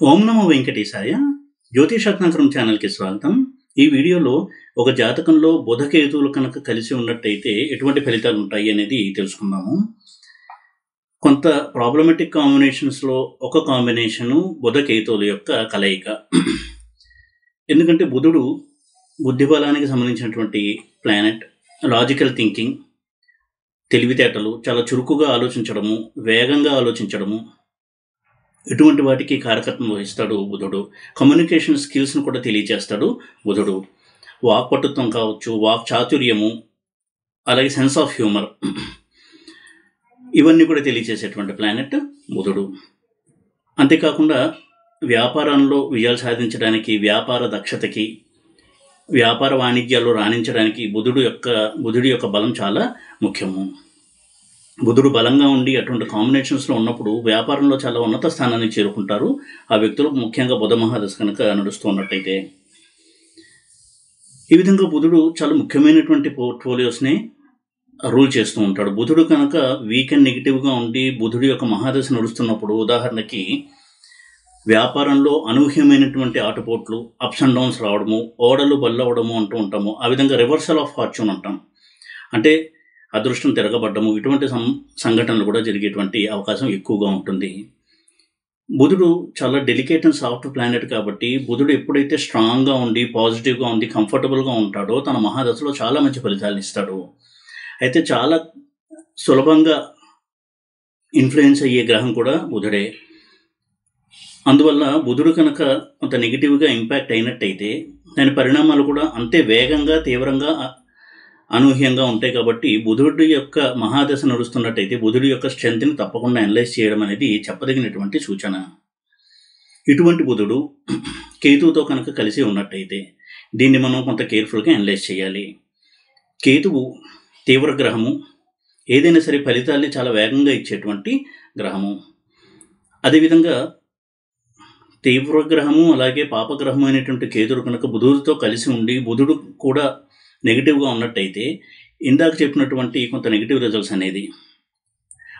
ఓం నమో వెంకటేశాయ. జ్యోతిషరత్నాకరం ఛానల్కి స్వాగతం. ఈ వీడియోలో ఒక జాతకంలో బుధకేతువులు కనుక కలిసి ఉన్నట్టయితే ఎటువంటి ఫలితాలు ఉంటాయి అనేది తెలుసుకుందాము. కొంత ప్రాబ్లమెటిక్ కాంబినేషన్స్లో ఒక కాంబినేషను బుధకేతువుల యొక్క కలయిక. ఎందుకంటే బుధుడు బుద్ధిబలానికి సంబంధించినటువంటి ప్లానెట్, లాజికల్ థింకింగ్, తెలివితేటలు, చాలా చురుకుగా ఆలోచించడము, వేగంగా ఆలోచించడము, ఇటువంటి వాటికి కారకత్వం వహిస్తాడు బుధుడు. కమ్యూనికేషన్ స్కిల్స్ను కూడా తెలియజేస్తాడు బుధుడు. వాక్పటుత్వం కావచ్చు, వాక్ చాతుర్యము, అలాగే సెన్స్ ఆఫ్ హ్యూమర్, ఇవన్నీ కూడా తెలియజేసేటువంటి ప్లానెట్ బుధుడు. అంతేకాకుండా వ్యాపారంలో విజయాలు సాధించడానికి, వ్యాపార దక్షతకి, వ్యాపార వాణిజ్యాల్లో రాణించడానికి బుధుడి యొక్క బలం చాలా ముఖ్యము. బుధుడు బలంగా ఉండి అటువంటి కాంబినేషన్స్లో ఉన్నప్పుడు వ్యాపారంలో చాలా ఉన్నత స్థానాన్ని చేరుకుంటారు ఆ వ్యక్తులు, ముఖ్యంగా బుధ మహాదశ కనుక నడుస్తూ ఉన్నట్టయితే. ఈ విధంగా బుధుడు చాలా ముఖ్యమైనటువంటి పోర్ట్ఫోలియోస్ని రూల్ చేస్తూ ఉంటాడు. బుధుడు కనుక వీక్ అండ్ నెగిటివ్గా ఉండి బుధుడి యొక్క మహాదశ నడుస్తున్నప్పుడు, ఉదాహరణకి వ్యాపారంలో అనూహ్యమైనటువంటి ఆటుపోట్లు, అప్స్ అండ్ డౌన్స్ రావడము, ఓడలు బల్లవడము అంటూ ఉంటాము. ఆ విధంగా రివర్సల్ ఆఫ్ ఫార్చ్యూన్ అంటాం. అంటే అదృష్టం తిరగబడ్డము, ఇటువంటి సంఘటనలు కూడా జరిగేటువంటి అవకాశం ఎక్కువగా ఉంటుంది. బుధుడు చాలా డెలికేట్ అండ్ సాఫ్ట్ ప్లానెట్ కాబట్టి బుధుడు ఎప్పుడైతే స్ట్రాంగ్గా ఉండి పాజిటివ్గా ఉండి కంఫర్టబుల్గా ఉంటాడో తన మహాదశలో చాలా మంచి ఫలితాలను ఇస్తాడు. అయితే చాలా సులభంగా ఇన్ఫ్లుయెన్స్ అయ్యే గ్రహం కూడా బుధుడే. అందువల్ల బుధుడు కనుక కొంత నెగిటివ్గా ఇంపాక్ట్ అయినట్టయితే దాని పరిణామాలు కూడా అంతే వేగంగా, తీవ్రంగా, అనూహ్యంగా ఉంటాయి. కాబట్టి బుధుడి యొక్క మహాదశ నడుస్తున్నట్టయితే బుధుడి యొక్క స్ట్రెంత్ని తప్పకుండా అనలైజ్ చేయడం అనేది చెప్పదగినటువంటి సూచన. ఇటువంటి బుధుడు కేతువుతో కనుక కలిసి ఉన్నట్టయితే దీన్ని మనం కొంత కేర్ఫుల్గా అనలైజ్ చేయాలి. కేతువు తీవ్ర గ్రహము, ఏదైనా సరే ఫలితాల్ని చాలా వేగంగా ఇచ్చేటువంటి గ్రహము. అదేవిధంగా తీవ్ర గ్రహము అలాగే పాపగ్రహము అయినటువంటి కేతుడు కనుక బుధుడితో కలిసి ఉండి బుధుడు కూడా నెగిటివ్గా ఉన్నట్టయితే ఇందాక చెప్పినటువంటి కొంత నెగిటివ్ రిజల్ట్స్ అనేది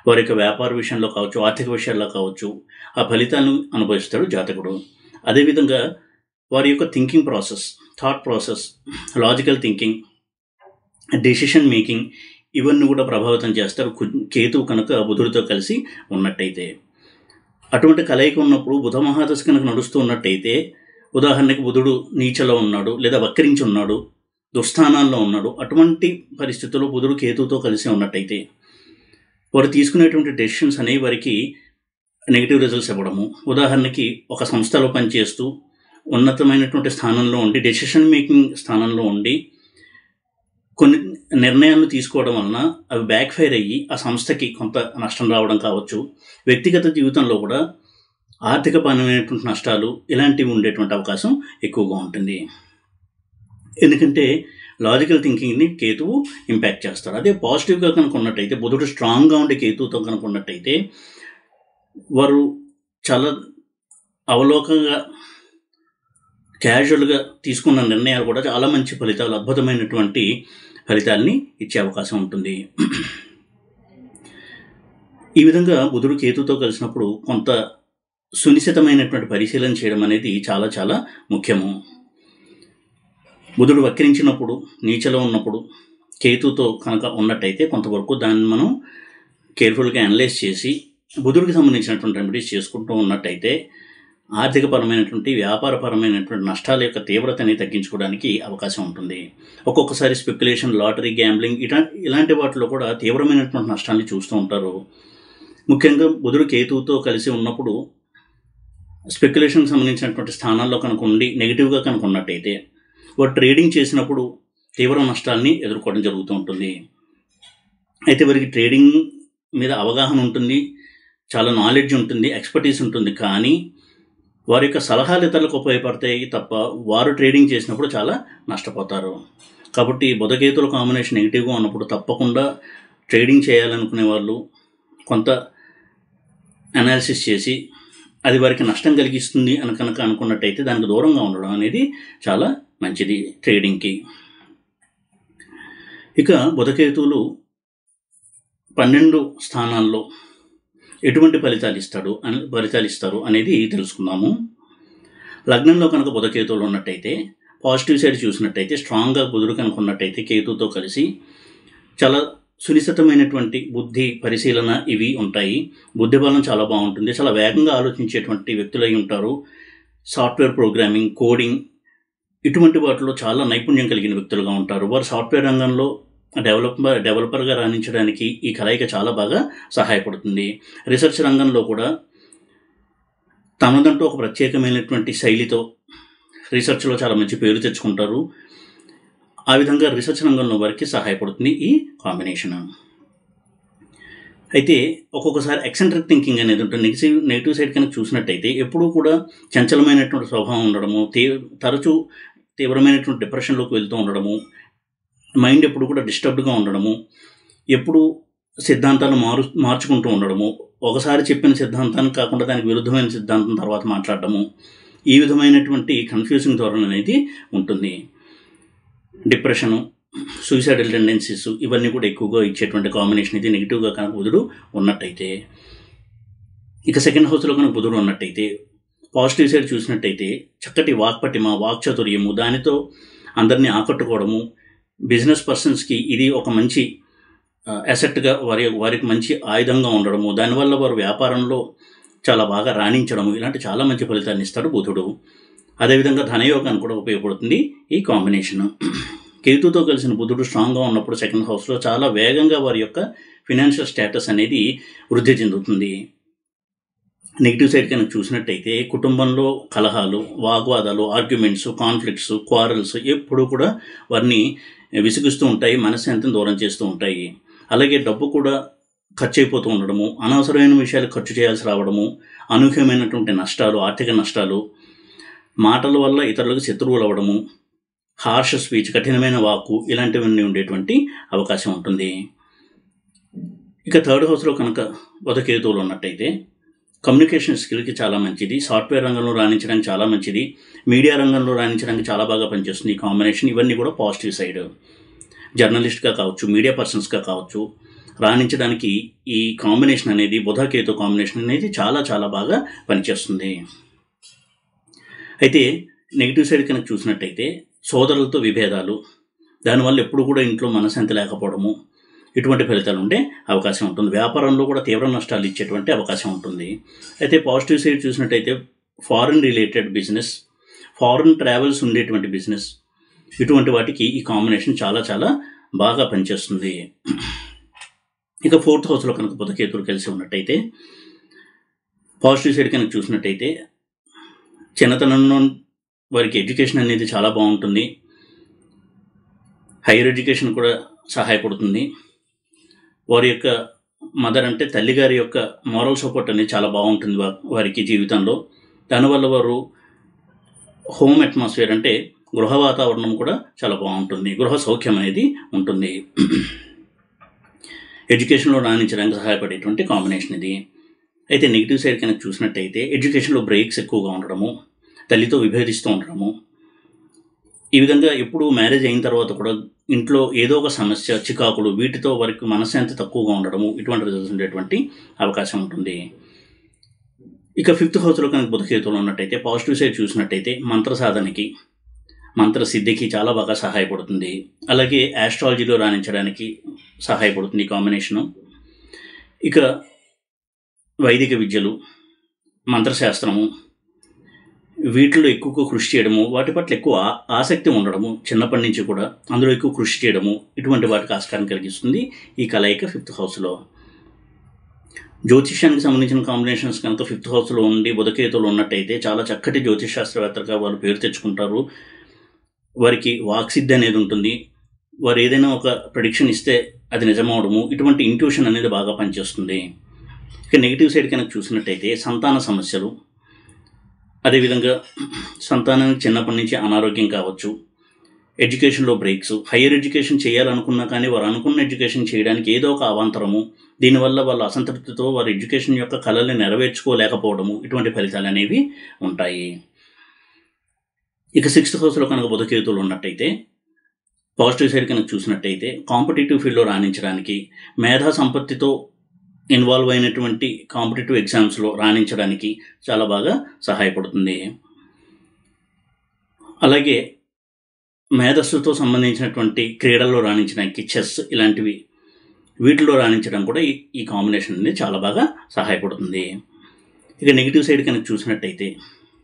వారి యొక్క వ్యాపార విషయంలో కావచ్చు, ఆర్థిక విషయాల్లో కావచ్చు, ఆ ఫలితాలను అనుభవిస్తాడు జాతకుడు. అదేవిధంగా వారి యొక్క thinking process, thought process, logical thinking, decision making, ఇవన్నీ కూడా ప్రభావితం చేస్తారు కేతువు కనుక బుధుడితో కలిసి ఉన్నట్టయితే. అటువంటి కలయిక ఉన్నప్పుడు బుధ మహాదశ కనుక నడుస్తూ ఉన్నట్టయితే, ఉదాహరణకి బుధుడు నీచలో ఉన్నాడు లేదా వక్రించి ఉన్నాడు, దుస్థానాల్లో ఉన్నాడు, అటువంటి పరిస్థితుల్లో బుధుడు కేతువుతో కలిసి ఉన్నట్టయితే వారు తీసుకునేటువంటి డెసిషన్స్ అనేవి వారికి నెగిటివ్ రిజల్ట్స్ ఇవ్వడము. ఉదాహరణకి ఒక సంస్థలో పనిచేస్తూ ఉన్నతమైనటువంటి స్థానంలో ఉండి, డెసిషన్ మేకింగ్ స్థానంలో ఉండి కొన్ని నిర్ణయాలు తీసుకోవడం వలన అవి బ్యాక్ ఫైర్ అయ్యి ఆ సంస్థకి కొంత నష్టం రావడం కావచ్చు. వ్యక్తిగత జీవితంలో కూడా ఆర్థిక పరమైనటువంటి నష్టాలు ఇలాంటివి ఉండేటువంటి అవకాశం ఎక్కువగా ఉంటుంది. ఎందుకంటే లాజికల్ థింకింగ్ని కేతువు ఇంపాక్ట్ చేస్తారు. అదే పాజిటివ్గా కనుక ఉన్నట్టయితే, బుధుడు స్ట్రాంగ్గా ఉండే కేతువుతో కనుక ఉన్నట్టయితే వారు చాలా అవలోకంగా, క్యాజువల్గా తీసుకున్న నిర్ణయాలు కూడా చాలా మంచి ఫలితాలు, అద్భుతమైనటువంటి ఫలితాలని ఇచ్చే అవకాశం ఉంటుంది. ఈ విధంగా బుధుడు కేతువుతో కలిసినప్పుడు కొంత సునిశ్చితమైనటువంటి పరిశీలన చేయడం అనేది చాలా చాలా ముఖ్యము. బుధుడు వక్రించినప్పుడు, నీచలో ఉన్నప్పుడు కేతువుతో కనుక ఉన్నట్టయితే కొంతవరకు దాన్ని మనం కేర్ఫుల్గా అనలైజ్ చేసి బుధుడికి సంబంధించినటువంటి రెమెడీస్ చేసుకుంటూ ఉన్నట్టయితే ఆర్థికపరమైనటువంటి, వ్యాపారపరమైనటువంటి నష్టాల యొక్క తీవ్రతని తగ్గించుకోవడానికి అవకాశం ఉంటుంది. ఒక్కొక్కసారి స్పెక్యులేషన్, లాటరీ, గ్యాంబ్లింగ్ ఇలాంటి వాటిలో కూడా తీవ్రమైనటువంటి నష్టాన్ని చూస్తూ ఉంటారు. ముఖ్యంగా బుధుడు కేతువుతో కలిసి ఉన్నప్పుడు స్పెక్యులేషన్కి సంబంధించినటువంటి స్థానాల్లో కనుక ఉండి నెగిటివ్గా కనుక ఉన్నట్టయితే వారు ట్రేడింగ్ చేసినప్పుడు తీవ్ర నష్టాలని ఎదుర్కోవడం జరుగుతూ ఉంటుంది. అయితే వారికి ట్రేడింగ్ మీద అవగాహన ఉంటుంది, చాలా నాలెడ్జ్ ఉంటుంది, ఎక్స్పర్టీస్ ఉంటుంది, కానీ వారి యొక్క సలహాలు ఇతరులకు ఉపయోగపడతాయి తప్ప వారు ట్రేడింగ్ చేసినప్పుడు చాలా నష్టపోతారు. కాబట్టి బుధకేతుల కాంబినేషన్ నెగిటివ్గా ఉన్నప్పుడు తప్పకుండా ట్రేడింగ్ చేయాలనుకునే వాళ్ళు కొంత అనాలిసిస్ చేసి అది వారికి నష్టం కలిగిస్తుంది అని కనుక అనుకున్నట్టయితే దానికి దూరంగా ఉండడం అనేది చాలా మంచిది ట్రేడింగ్కి. ఇక బుధకేతువులు 12 స్థానాల్లో ఎటువంటి ఫలితాలు ఇస్తారు అనేది తెలుసుకుందాము. లగ్నంలో కనుక బుధ కేతువులు ఉన్నట్టయితే పాజిటివ్ సైడ్ చూసినట్టయితే స్ట్రాంగ్గా బుధుడు కనుక ఉన్నట్టయితే కేతువుతో కలిసి చాలా సునిశ్చితమైనటువంటి బుద్ధి పరిశీలన ఇవి ఉంటాయి. బుద్ధి బలం చాలా బాగుంటుంది. చాలా వేగంగా ఆలోచించేటువంటి వ్యక్తులై ఉంటారు. సాఫ్ట్వేర్ ప్రోగ్రామింగ్, కోడింగ్ ఇటువంటి వాటిలో చాలా నైపుణ్యం కలిగిన వ్యక్తులుగా ఉంటారు. వారు సాఫ్ట్వేర్ రంగంలో డెవలపర్గా రాణించడానికి ఈ కలయిక చాలా బాగా సహాయపడుతుంది. రీసెర్చ్ రంగంలో కూడా తమదంటూ ఒక ప్రత్యేకమైనటువంటి శైలితో రీసెర్చ్లో చాలా మంచి పేరు తెచ్చుకుంటారు. ఆ విధంగా రీసెర్చ్ రంగంలో వారికి సహాయపడుతుంది ఈ కాంబినేషన్. అయితే ఒక్కొక్కసారి ఎక్సెంట్రిక్ థింకింగ్ అనేది ఉంటుంది. నెగిటివ్ సైడ్ కనుక చూసినట్టయితే ఎప్పుడూ కూడా చంచలమైనటువంటి స్వభావం ఉండడము, తరచూ తీవ్రమైనటువంటి డిప్రెషన్లోకి వెళ్తూ ఉండడము, మైండ్ ఎప్పుడు కూడా డిస్టర్బ్డ్గా ఉండడము, ఎప్పుడు సిద్ధాంతాలు మార్చుకుంటూ ఉండడము, ఒకసారి చెప్పిన సిద్ధాంతానికి కాకుండా దానికి విరుద్ధమైన సిద్ధాంతం తర్వాత మాట్లాడటము, ఈ విధమైనటువంటి కన్ఫ్యూజింగ్ ధోరణి అనేది ఉంటుంది. డిప్రెషను, సూసైడల్ టెండెన్సీస్ ఇవన్నీ కూడా ఎక్కువగా ఇచ్చేటువంటి కాంబినేషన్ ఇది నెగిటివ్గా కనుక బుధుడు ఉన్నట్టయితే. ఇక సెకండ్ హౌస్లో కనుక బుధుడు ఉన్నట్టయితే పాజిటివ్ సైడ్ చూసినట్టయితే చక్కటి వాక్పటిమ, వాక్చాతుర్యము, దానితో అందరినీ ఆకట్టుకోవడము, బిజినెస్ పర్సన్స్కి ఇది ఒక మంచి అసెట్గా వారికి మంచి ఆయుధంగా ఉండడము, దానివల్ల వారు వ్యాపారంలో చాలా బాగా రాణించడము, ఇలాంటి చాలా మంచి ఫలితాన్ని ఇస్తాడు బుధుడు. అదేవిధంగా ధనయోగానికి కూడా ఉపయోగపడుతుంది ఈ కాంబినేషన్. కేతుతో కలిసిన బుధుడు స్ట్రాంగ్గా ఉన్నప్పుడు సెకండ్ హౌస్లో చాలా వేగంగా వారి యొక్క ఫినాన్షియల్ స్టేటస్ అనేది వృద్ధి చెందుతుంది. నెగిటివ్ సైడ్ కనుక చూసినట్టయితే కుటుంబంలో కలహాలు, వాగ్వాదాలు, ఆర్గ్యుమెంట్స్, కాన్ఫ్లిక్ట్స్, క్వారల్స్ ఎప్పుడూ కూడా వారిని విసిగిస్తూ ఉంటాయి, మనశ్శాంతిని దూరం చేస్తూ ఉంటాయి. అలాగే డబ్బు కూడా ఖర్చు అయిపోతూ ఉండడము, అనవసరమైన విషయాలు ఖర్చు చేయాల్సి రావడము, అనూహ్యమైనటువంటి నష్టాలు, ఆర్థిక నష్టాలు, మాటల వల్ల ఇతరులకు శత్రువులు అవ్వడము, హార్ష్ స్పీచ్, కఠినమైన వాక్కు ఇలాంటివన్నీ ఉండేటువంటి అవకాశం ఉంటుంది. ఇక థర్డ్ హౌస్లో కనుక బుధ కేతువులు ఉన్నట్టయితే కమ్యూనికేషన్ స్కిల్కి చాలా మంచిది, సాఫ్ట్వేర్ రంగంలో రాణించడానికి చాలా మంచిది, మీడియా రంగంలో రాణించడానికి చాలా బాగా పనిచేస్తుంది ఈ కాంబినేషన్. ఇవన్నీ కూడా పాజిటివ్ సైడ్. జర్నలిస్ట్గా కావచ్చు, మీడియా పర్సన్స్గా కావచ్చు, రాణించడానికి ఈ కాంబినేషన్ అనేది బుధ కేతు కాంబినేషన్ అనేది చాలా చాలా బాగా పనిచేస్తుంది. అయితే నెగిటివ్ సైడ్ కనుక చూసినట్టయితే సోదరులతో విభేదాలు, దానివల్ల ఎప్పుడు కూడా ఇంట్లో మనశ్శాంతి లేకపోవడము, ఇటువంటి ఫలితాలు ఉండే అవకాశం ఉంటుంది. వ్యాపారంలో కూడా తీవ్ర నష్టాలు ఇచ్చేటువంటి అవకాశం ఉంటుంది. అయితే పాజిటివ్ సైడ్ చూసినట్టయితే foreign related business, foreign travels ఉండేటువంటి బిజినెస్, ఇటువంటి వాటికి ఈ కాంబినేషన్ చాలా చాలా బాగా పనిచేస్తుంది. ఇక ఫోర్త్ హౌస్లో కనుక బుధ కేతువులు కలిసి ఉన్నట్టయితే పాజిటివ్ సైడ్ కనుక చూసినట్టయితే చిన్నతనంలో వారికి ఎడ్యుకేషన్ అనేది చాలా బాగుంటుంది. హైయర్ ఎడ్యుకేషన్ కూడా సహాయపడుతుంది. వారి యొక్క మదర్ అంటే తల్లిగారి యొక్క మోరల్ సపోర్ట్ అనేది చాలా బాగుంటుంది వారికి జీవితంలో. దానివల్ల వారు హోమ్ అట్మాస్ఫియర్ అంటే గృహ వాతావరణం కూడా చాలా బాగుంటుంది, గృహ సౌఖ్యం అనేది ఉంటుంది. ఎడ్యుకేషన్లో రాణించడానికి సహాయపడేటువంటి కాంబినేషన్ ఇది. అయితే నెగిటివ్ సైడ్ కనుక చూసినట్టయితే ఎడ్యుకేషన్లో బ్రేక్స్ ఎక్కువగా ఉండడము, తల్లితో విభేదిస్తూ ఉండడము, ఈ విధంగా ఎప్పుడు మ్యారేజ్ అయిన తర్వాత కూడా ఇంట్లో ఏదో ఒక సమస్య, చికాకులు, వీటితో వారికి మనశ్శాంతి తక్కువగా ఉండడము, ఇటువంటి రిజల్ట్స్ ఉండేటువంటి అవకాశం ఉంటుంది. ఇక ఫిఫ్త్ హౌస్లో కనుక బుధ కేతువులు ఉన్నట్టయితే పాజిటివ్ సైడ్ చూసినట్టయితే మంత్ర సాధనకి, మంత్ర సిద్ధికి చాలా బాగా సహాయపడుతుంది. అలాగే ఆస్ట్రాలజీలో రాణించడానికి సహాయపడుతుంది ఈ కాంబినేషను. ఇక వైదిక విద్యలు, మంత్రశాస్త్రము, వీటిలో ఎక్కువ కృషి చేయడము, వాటి పట్ల ఎక్కువ ఆసక్తి ఉండడము, చిన్నప్పటి నుంచి కూడా అందులో ఎక్కువ కృషి చేయడము, ఇటువంటి వాటికి ఆస్కారం కలిగిస్తుంది ఈ కలయిక ఫిఫ్త్ హౌస్లో. జ్యోతిష్యానికి సంబంధించిన కాంబినేషన్స్ కనుక ఫిఫ్త్ హౌస్లో ఉండి బుధ కేతువులు ఉన్నట్టయితే చాలా చక్కటి జ్యోతిష్ శాస్త్రవేత్తలుగా వాళ్ళు పేరు తెచ్చుకుంటారు. వారికి వాక్సిద్ధి అనేది ఉంటుంది. వారు ఏదైనా ఒక ప్రెడిక్షన్ ఇస్తే అది నిజమవడము, ఇటువంటి ఇంట్యూషన్ అనేది బాగా పనిచేస్తుంది. ఇక నెగిటివ్ సైడ్ కనుక చూసినట్టయితే సంతాన సమస్యలు, అదేవిధంగా సంతానానికి చిన్నప్పటి నుంచి అనారోగ్యం కావచ్చు, ఎడ్యుకేషన్లో బ్రేక్స్, హయ్యర్ ఎడ్యుకేషన్ చేయాలనుకున్నా కానీ వారు అనుకున్న ఎడ్యుకేషన్ చేయడానికి ఏదో ఒక అవాంతరము, దీనివల్ల వాళ్ళ అసంతృప్తితో వారి ఎడ్యుకేషన్ యొక్క కళల్ని నెరవేర్చుకోలేకపోవడము, ఇటువంటి ఫలితాలు అనేవి ఉంటాయి. ఇక సిక్స్త్ హౌస్లో కనుక బుధ కేతువులు ఉన్నట్టయితే పాజిటివ్ సైడ్ కనుక చూసినట్టయితే కాంపిటేటివ్ ఫీల్డ్లో రాణించడానికి, మేధా సంపత్తితో ఇన్వాల్వ్ అయినటువంటి కాంపిటేటివ్ ఎగ్జామ్స్లో రాణించడానికి చాలా బాగా సహాయపడుతుంది. అలాగే మేధస్సుతో సంబంధించినటువంటి క్రీడల్లో రాణించడానికి చెస్ ఇలాంటివి వీటిలో రాణించడం కూడా ఈ కాంబినేషన్ అనేది చాలా బాగా సహాయపడుతుంది. ఇక నెగిటివ్ సైడ్ కనుక చూసినట్టయితే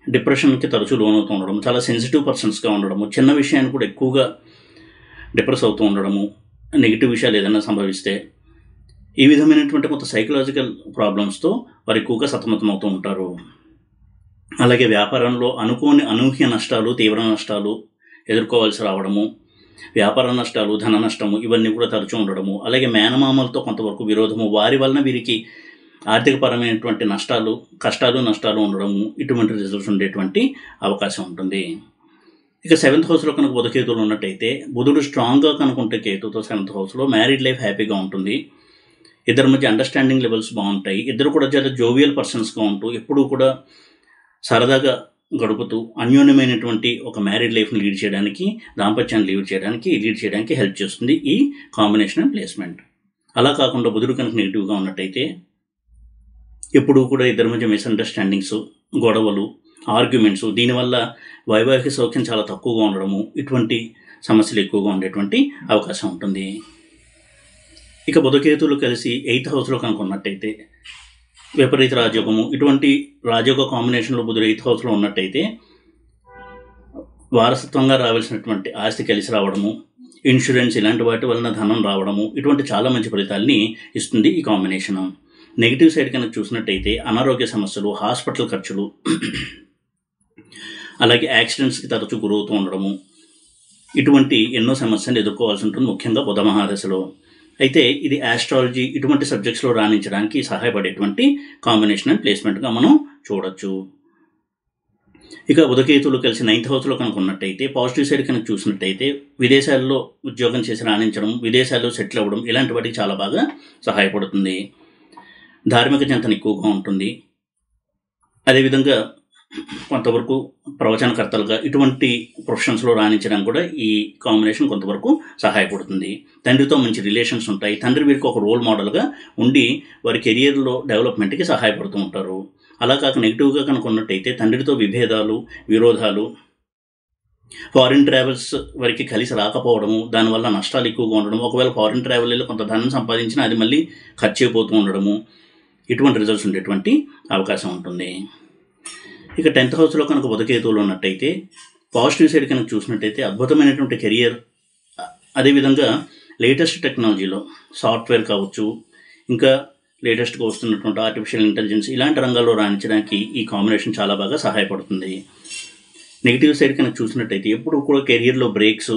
డిప్రెషన్కి తరచూ లోనవుతూ ఉండడం, చాలా సెన్సిటివ్ పర్సన్స్గా ఉండడము, చిన్న విషయాన్ని కూడా ఎక్కువగా డిప్రెస్ అవుతూ ఉండడము, నెగిటివ్ విషయాలు ఏదైనా సంభవిస్తే ఈ విధమైనటువంటి కొంత సైకలాజికల్ ప్రాబ్లమ్స్తో వారు ఎక్కువగా సతమతమవుతూ ఉంటారు. అలాగే వ్యాపారంలో అనూహ్య నష్టాలు, తీవ్ర నష్టాలు ఎదుర్కోవాల్సి రావడము, వ్యాపార నష్టాలు, ధన నష్టము ఇవన్నీ కూడా తరచూ ఉండడము, అలాగే మేనమామలతో కొంతవరకు విరోధము, వారి వలన వీరికి ఆర్థికపరమైనటువంటి కష్టాలు ఉండడము, ఇటువంటి రిజల్ట్స్ ఉండేటువంటి అవకాశం ఉంటుంది. ఇక 7th హౌస్లో కనుక బుధకేతువులు ఉన్నట్టయితే, బుధుడు స్ట్రాంగ్గా కనుకుంటే కేతుతో 7th హౌస్లో మ్యారీడ్ లైఫ్ హ్యాపీగా ఉంటుంది. ఇద్దరి మధ్య అండర్స్టాండింగ్ లెవెల్స్ బాగుంటాయి. ఇద్దరు కూడా చాలా జోవియల్ పర్సన్స్గా ఉంటూ ఎప్పుడూ కూడా సరదాగా గడుపుతూ అన్యోన్యమైనటువంటి ఒక మ్యారీడ్ లైఫ్ని లీడ్ చేయడానికి హెల్ప్ చేస్తుంది ఈ కాంబినేషన్ అండ్ ప్లేస్మెంట్. అలా కాకుండా బుధుడు కనుక నెగిటివ్గా ఉన్నట్టయితే ఎప్పుడూ కూడా ఇద్దరి మధ్య మిస్అండర్స్టాండింగ్స్, గొడవలు, ఆర్గ్యుమెంట్స్, దీనివల్ల వైవాహిక సౌఖ్యం చాలా తక్కువగా ఉండడము, ఇటువంటి సమస్యలు ఎక్కువగా ఉండేటువంటి అవకాశం ఉంటుంది. ఇక బుధకేతువులు కలిసి 8th హౌస్లో కనుక ఉన్నట్టయితే విపరీత రాజయోగము, ఇటువంటి రాజయోగ కాంబినేషన్లో బుధుడు 8th హౌస్లో ఉన్నట్టయితే వారసత్వంగా రావాల్సినటువంటి ఆస్తి కలిసి రావడము, ఇన్సూరెన్స్ ఇలాంటి వాటి వలన ధనం రావడము, ఇటువంటి చాలా మంచి ఫలితాలని ఇస్తుంది ఈ కాంబినేషను. నెగిటివ్ సైడ్ కనుక చూసినట్టయితే అనారోగ్య సమస్యలు, హాస్పిటల్ ఖర్చులు, అలాగే యాక్సిడెంట్స్కి తరచూ గురవుతూ ఉండడము, ఇటువంటి ఎన్నో సమస్యలు ఎదుర్కోవాల్సి ఉంటుంది, ముఖ్యంగా బుధ మహాదశలో. అయితే ఇది ఆస్ట్రాలజీ ఇటువంటి సబ్జెక్ట్స్లో రాణించడానికి సహాయపడేటువంటి కాంబినేషన్ అండ్ ప్లేస్మెంట్గా మనం చూడొచ్చు. ఇక బుధకేతువులు కలిసి 9th హౌస్లో కనుక ఉన్నట్టయితే, పాజిటివ్ సైడ్ కనుక చూసినట్టయితే విదేశాల్లో ఉద్యోగం చేసి రాణించడం, విదేశాల్లో సెటిల్ అవ్వడం ఇలాంటి వాటికి చాలా బాగా సహాయపడుతుంది. ధార్మిక చింతన ఎక్కువగా ఉంటుంది. అదేవిధంగా కొంతవరకు ప్రవచనకర్తలుగా ఇటువంటి ప్రొఫెషన్స్లో రాణించడానికి కూడా ఈ కాంబినేషన్ కొంతవరకు సహాయపడుతుంది. తండ్రితో మంచి రిలేషన్స్ ఉంటాయి. తండ్రి వీరికి ఒక రోల్ మోడల్గా ఉండి వారి కెరియర్లో డెవలప్మెంట్కి సహాయపడుతూ ఉంటారు. అలా కాక నెగిటివ్గా కనుక ఉన్నట్టయితే తండ్రితో విభేదాలు, విరోధాలు, ఫారిన్ ట్రావెల్స్ వారికి కలిసి రాకపోవడము, దానివల్ల నష్టాలు ఎక్కువగా ఉండడం, ఒకవేళ ఫారిన్ ట్రావెల్లో కొంత ధనం సంపాదించినా అది మళ్ళీ ఖర్చు అయిపోతూ ఉండడము, ఇటువంటి రిజల్ట్స్ ఉండేటువంటి అవకాశం ఉంటుంది. ఇక 10th హౌస్లో కనుక బుధకేతువులు ఉన్నట్టయితే, పాజిటివ్ సైడ్ కనుక చూసినట్టయితే అద్భుతమైనటువంటి కెరియర్, అదేవిధంగా లేటెస్ట్ టెక్నాలజీలో సాఫ్ట్వేర్ కావచ్చు, ఇంకా లేటెస్ట్గా వస్తున్నటువంటి ఆర్టిఫిషియల్ ఇంటెలిజెన్స్ ఇలాంటి రంగాల్లో రాణించడానికి ఈ కాంబినేషన్ చాలా బాగా సహాయపడుతుంది. నెగిటివ్ సైడ్ కనుక చూసినట్టయితే ఎప్పుడు కూడా కెరియర్లో బ్రేక్స్,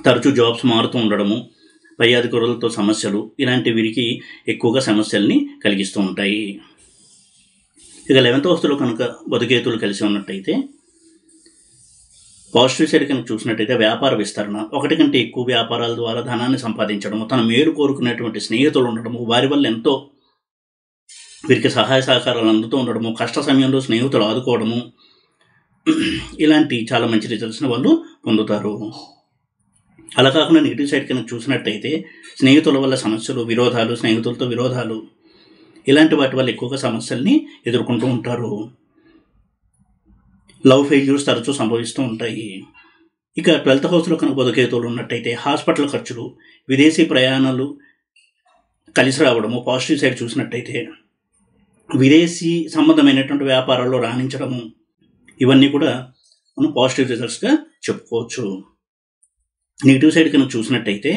తరచూ జాబ్స్ మారుతూ ఉండడము, పై అధికారులతో సమస్యలు ఇలాంటి వీరికి ఎక్కువగా సమస్యల్ని కలిగిస్తూ ఉంటాయి. ఇక 11th హౌస్లో కనుక బుధకేతువులు కలిసి ఉన్నట్టయితే, పాజిటివ్ సైడ్ కనుక చూసినట్టయితే వ్యాపార విస్తరణ, ఒకటి కంటే ఎక్కువ వ్యాపారాల ద్వారా ధనాన్ని సంపాదించడము, తన మేలు కోరుకునేటువంటి స్నేహితులు ఉండడము, వారి వల్ల ఎంతో వీరికి సహాయ సహకారాలు అందుతూ ఉండడము, కష్ట సమయంలో స్నేహితులు ఆదుకోవడము, ఇలాంటి చాలా మంచి రిజల్ట్స్ని వాళ్ళు పొందుతారు. అలా కాకుండా నెగిటివ్ సైడ్ కనుక చూసినట్టయితే స్నేహితుల వల్ల సమస్యలు, విరోధాలు, స్నేహితులతో విరోధాలు ఇలాంటి వాటి వల్ల ఎక్కువగా సమస్యల్ని ఎదుర్కొంటూ ఉంటారు. లవ్ ఫెయిల్యూర్స్ తరచూ సంభవిస్తూ ఉంటాయి. ఇక 12th హౌస్లో కనుక బుధకేతువులు ఉన్నట్టయితే హాస్పిటల్ ఖర్చులు, విదేశీ ప్రయాణాలు కలిసి రావడము, పాజిటివ్ సైడ్ చూసినట్టయితే విదేశీ సంబంధమైనటువంటి వ్యాపారాల్లో రాణించడము, ఇవన్నీ కూడా మనం పాజిటివ్ రిజల్ట్స్గా చెప్పుకోవచ్చు. నెగిటివ్ సైడ్ కనుక చూసినట్టయితే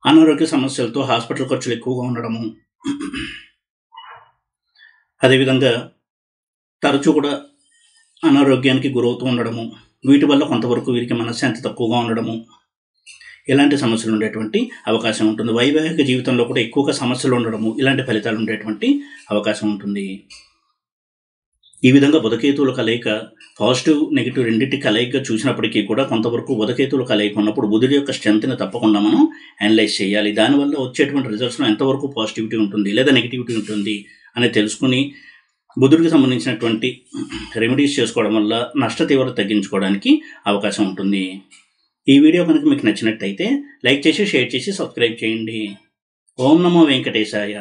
అనారోగ్య సమస్యలతో హాస్పిటల్ ఖర్చులు ఎక్కువగా ఉండడము, అదేవిధంగా తరచూ కూడా అనారోగ్యానికి గురవుతూ ఉండడము, వీటి వల్ల కొంతవరకు వీరికి మనశ్శాంతి తక్కువగా ఉండడము, ఇలాంటి సమస్యలు ఉండేటువంటి అవకాశం ఉంటుంది. వైవాహిక జీవితంలో కూడా ఎక్కువగా సమస్యలు ఉండడము, ఇలాంటి ఫలితాలు ఉండేటువంటి అవకాశం ఉంటుంది. ఈ విధంగా బుధకేతువుల కలయిక పాజిటివ్ నెగిటివ్ రెండింటి కలయికగా చూసినప్పటికీ కూడా కొంతవరకు బుధకేతువుల కలయిక ఉన్నప్పుడు బుధుడి యొక్క స్ట్రెంత్ని తప్పకుండా మనం అనలైజ్ చేయాలి. దానివల్ల వచ్చేటువంటి రిజల్ట్స్లో ఎంతవరకు పాజిటివిటీ ఉంటుంది లేదా నెగిటివిటీ ఉంటుంది అని తెలుసుకుని బుధుడికి సంబంధించినటువంటి రెమెడీస్ చేసుకోవడం వల్ల నష్ట తీవ్రత తగ్గించుకోవడానికి అవకాశం ఉంటుంది. ఈ వీడియో కనుక మీకు నచ్చినట్టయితే లైక్ చేసి, షేర్ చేసి, సబ్స్క్రైబ్ చేయండి. ఓం నమో వెంకటేశాయ.